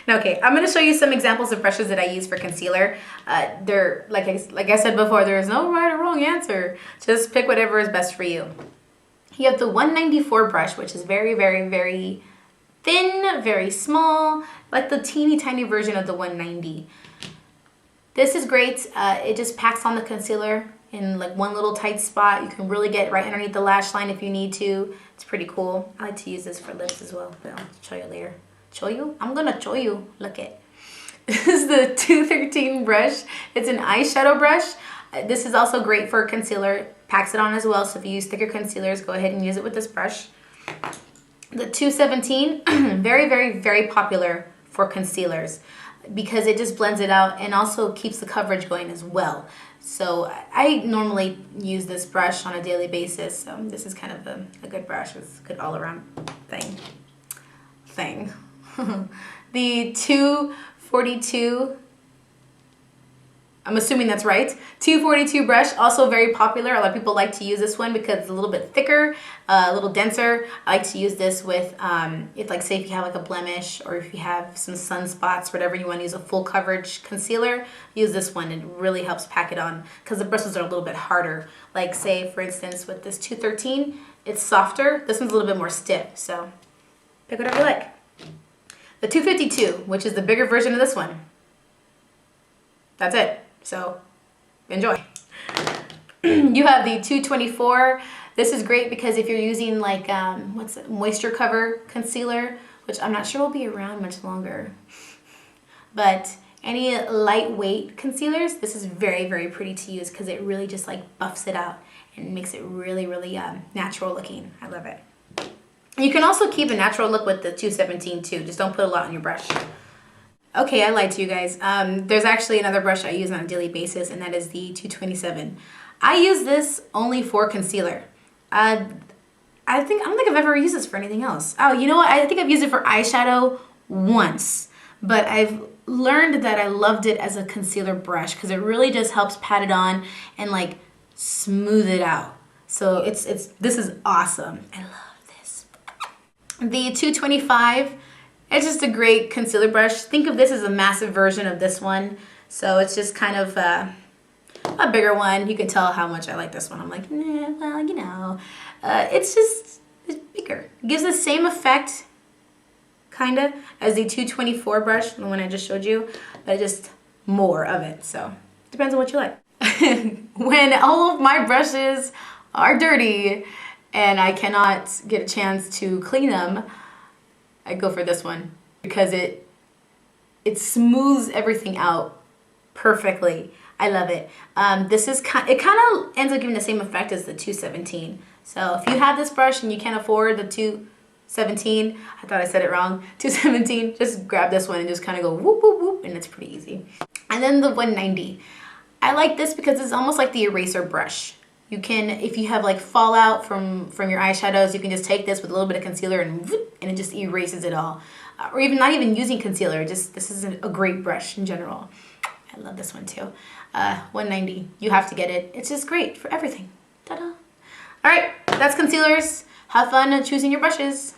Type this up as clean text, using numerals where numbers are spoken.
Okay, I'm gonna show you some examples of brushes that I use for concealer. They're like I said before, there is no right or wrong answer. Just pick whatever is best for you. You have the 194 brush, which is very, very, very thin, very small, like the teeny tiny version of the 190. This is great. It just packs on the concealer in like one little tight spot. You can really get right underneath the lash line if you need to. It's pretty cool. I like to use this for lips as well, but I'll show you later. Show you? I'm gonna show you. Look it. This is the 213 brush. It's an eyeshadow brush. This is also great for concealer. Packs it on as well, so if you use thicker concealers, go ahead and use it with this brush. The 217, very, very, very popular for concealers because it just blends it out and also keeps the coverage going as well. So I normally use this brush on a daily basis. So this is kind of a good brush. It's a good all-around thing. The 242, I'm assuming that's right. 242 brush, also very popular. A lot of people like to use this one because it's a little bit thicker, a little denser. I like to use this with, if like say if you have like a blemish or if you have some sunspots, whatever you want to use a full coverage concealer, use this one. It really helps pack it on because the brushes are a little bit harder. Like say for instance with this 213, it's softer. This one's a little bit more stiff, so pick whatever you like. The 252, which is the bigger version of this one. That's it. So enjoy. You have the 224. This is great because if you're using like what's it, moisture cover concealer, which I'm not sure will be around much longer, but any lightweight concealers, this is very, very pretty to use because it really just like buffs it out and makes it really, really natural looking. I love it. You can also keep a natural look with the 217 too. Just don't put a lot on your brush. Okay, I lied to you guys. There's actually another brush I use on a daily basis, and that is the 227. I use this only for concealer. I don't think I've ever used this for anything else. Oh, you know what? I think I've used it for eyeshadow once, but I've learned that I loved it as a concealer brush because it really just helps pat it on and like smooth it out. So this is awesome. I love this. The 225. It's just a great concealer brush. Think of this as a massive version of this one. So it's just kind of a bigger one. You can tell how much I like this one. I'm like, nah, well, you know. It's bigger. It gives the same effect, kind of, as the 224 brush, the one I just showed you, but just more of it. So depends on what you like. When all of my brushes are dirty and I cannot get a chance to clean them, I go for this one because it smooths everything out perfectly. I love it. It kind of ends up giving the same effect as the 217. So if you have this brush and you can't afford the 217, I thought I said it wrong, 217, just grab this one and just kind of go whoop, whoop, whoop, and it's pretty easy. And then the 190. I like this because it's almost like the eraser brush. You can, if you have like fallout from your eyeshadows, you can just take this with a little bit of concealer and it just erases it all. Or even not even using concealer, this is a great brush in general. I love this one too. 190, you have to get it. It's just great for everything. Ta-da. All right, that's concealers. Have fun choosing your brushes.